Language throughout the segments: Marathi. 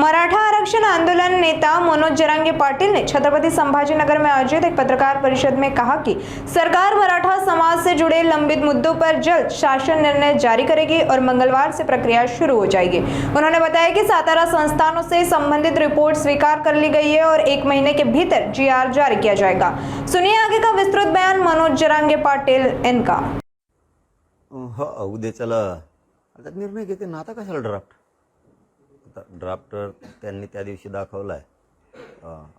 मराठा आरक्षण आंदोलन नेता मनोज जरांगे पाटिल ने छत्रपति संभाजीनगर में आयोजित एक पत्रकार परिषद में कहा कि सरकार मराठा समाज से जुड़े लंबित मुद्दों पर जल्द शासन निर्णय जारी करेगी और मंगलवार से प्रक्रिया शुरू हो जाएगी। उन्होंने बताया कि सातारा संस्थानों से संबंधित रिपोर्ट स्वीकार कर ली गई है और 1 महीने के भीतर जीआर जारी किया जाएगा। सुनिए आगे का विस्तृत बयान मनोज जरांगे पाटिल इनका। उद्याच्याला आता निर्णय घेते ना, आता कशाला ड्राफ्ट त्यांनी त्या दिवशी दाखवला आहे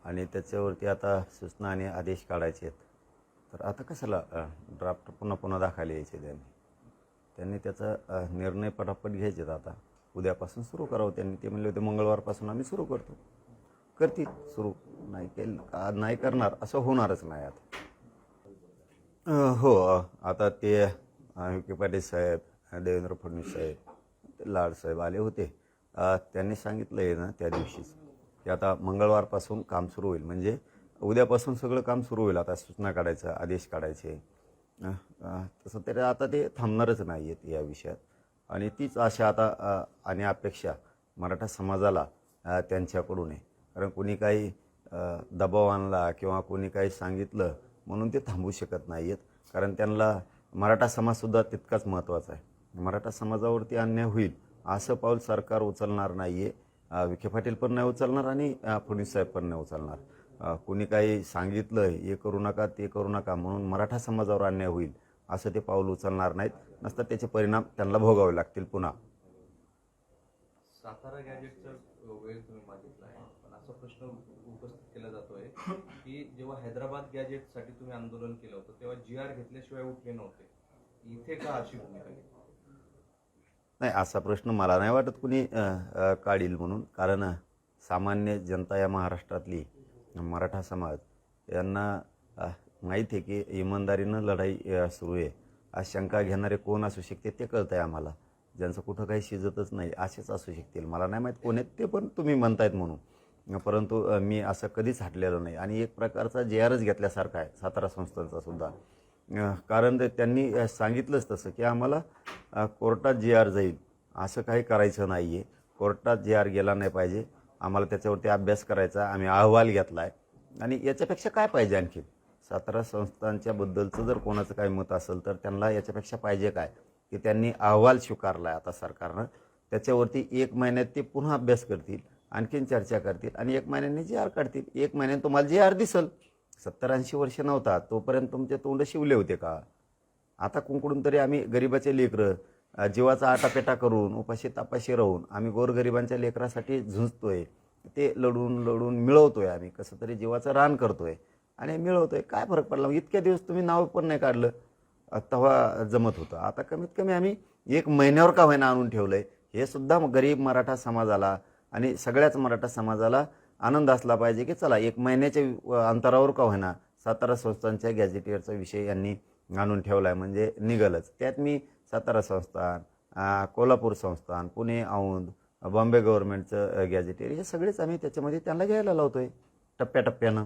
आणि त्याच्यावरती आता सूचना आणि आदेश काढायचे आहेत। तर आता कशाला ड्राफ्ट पुन्हा दाखवायला यायचे त्यांनी त्याचा निर्णय पटापट घ्यायचे। आता उद्यापासून सुरू करावं त्यांनी। ते म्हणले होते मंगळवारपासून आम्ही सुरू करतो, करतील सुरू। नाही केलं नाही करणार असं होणारच नाही आता। हो, आता ते विखे पाटील साहेब, देवेंद्र फडणवीस साहेब, लाड साहेब आले होते। त्यांनी सांगितलं आहे ना त्या दिवशीच की आता मंगळवारपासून काम सुरू होईल, म्हणजे उद्यापासून सगळं काम सुरू होईल। आता सूचना काढायचं, आदेश काढायचे, तसं तरी आता ते थांबणारच नाही आहेत या विषयात। आणि तीच आशा आता आणि अपेक्षा मराठा समाजाला त्यांच्याकडून आहे। कारण कोणी काही दबाव आणला किंवा कोणी काही सांगितलं म्हणून ते थांबू शकत नाही आहेत। कारण त्यांना मराठा समाजसुद्धा तितकाच महत्त्वाचा आहे। मराठा समाजावरती अन्याय होईल असं पाऊल सरकार उचलणार नाही आहे। विखे पाटील पण नाही उचलणार आणि फडणवीस साहेब पण नाही उचलणार। कोणी काही सांगितलं हे करू नका ते करू नका म्हणून मराठा समाजावर अन्याय होईल असं ते पाऊल उचलणार नाहीत। नसता त्याचे परिणाम त्यांना भोगावे लागतील। पुन्हा सातारा गॅजेटचा वेळ तुम्ही मागितला आहे, पण असा प्रश्न उपस्थित केला जातोय की जेव्हा हैदराबाद गॅजेटसाठी तुम्ही आंदोलन केलं होतं तेव्हा जीआर घेतल्याशिवाय उठले नव्हते, इथे का अशी भूमिका घेतली? नाही, असा प्रश्न मला नाही वाटत कुणी काढील म्हणून। कारण सामान्य जनता या महाराष्ट्रातली मराठा समाज यांना माहीत आहे की इमानदारीनं लढाई सुरू आहे। आज शंका घेणारे कोण असू शकते ते कळतं आहे आम्हाला। ज्यांचं कुठं काही शिजतच नाही असेच असू शकतील। मला नाही माहीत कोण आहेत ते, पण तुम्ही म्हणतायत म्हणून। परंतु मी असं कधीच हटलेलं नाही आणि एक प्रकारचा जीआरच घेतल्यासारखा आहे सातारा संस्थांचा सुद्धा। कारण त्यांनी सांगितलंच तसं की आम्हाला कोर्टात जीआर जाईल असं काही करायचं नाही आहे। कोर्टात जीआर गेला नाही पाहिजे, आम्हाला त्याच्यावरती अभ्यास करायचा। आम्ही अहवाल घेतला आहे आणि याच्यापेक्षा काय पाहिजे आणखी? सातारा संस्थांच्याबद्दलचं जर कोणाचं काही मत असेल तर त्यांना याच्यापेक्षा पाहिजे काय की त्यांनी अहवाल स्वीकारला आहे आता सरकारनं। त्याच्यावरती 1 महिन्यात ते पुन्हा अभ्यास करतील, आणखीन चर्चा करतील आणि 1 महिन्याने जीआर काढतील। 1 महिन्याने तुम्हाला जीआर दिसल। 70-80 वर्ष नव्हता तोपर्यंत तुमचे तोंड शिवले होते का? आता कुंकडून तरी आम्ही गरिबाचे लेकरं जीवाचा आटापेटा करून उपाशी तापाशी राहून आम्ही गोरगरिबांच्या लेकरासाठी झुंजतोय। ते लढून मिळवतोय। आम्ही कसं तरी जीवाचं रान करतोय आणि मिळवतोय। काय फरक पडला? इतक्या दिवस तुम्ही नाव पण नाही काढलं, तेव्हा जमत होतं। आता कमीत कमी आम्ही 1 महिन्यावर का होईना आणून ठेवलंय। हे सुद्धा गरीब मराठा समाजाला आणि सगळ्याच मराठा समाजाला आनंद असला पाहिजे की चला 1 महिन्याच्या अंतरावर का होईना सातारा संस्थांच्या गॅजेटियरचा विषय यांनी आणून ठेवला आहे, म्हणजे निघालच। त्यात मी सातारा संस्थान, कोल्हापूर संस्थान, पुणे औंध, बॉम्बे गव्हर्नमेंटचं गॅजेटियर हे सगळेच आम्ही त्याच्यामध्ये त्यांना घ्यायला लावतोय टप्प्याटप्प्यानं।